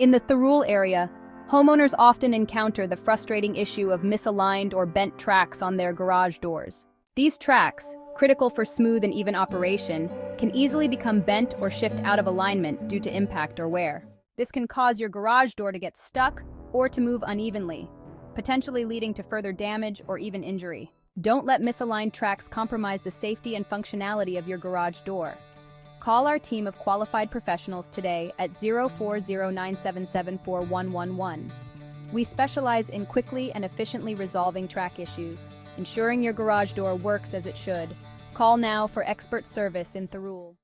In the Thirroul area, homeowners often encounter the frustrating issue of misaligned or bent tracks on their garage doors. These tracks, critical for smooth and even operation, can easily become bent or shift out of alignment due to impact or wear. This can cause your garage door to get stuck or to move unevenly, potentially leading to further damage or even injury. Don't let misaligned tracks compromise the safety and functionality of your garage door. Call our team of qualified professionals today at 04097741111. We specialize in quickly and efficiently resolving track issues, ensuring your garage door works as it should. Call now for expert service in Thirroul.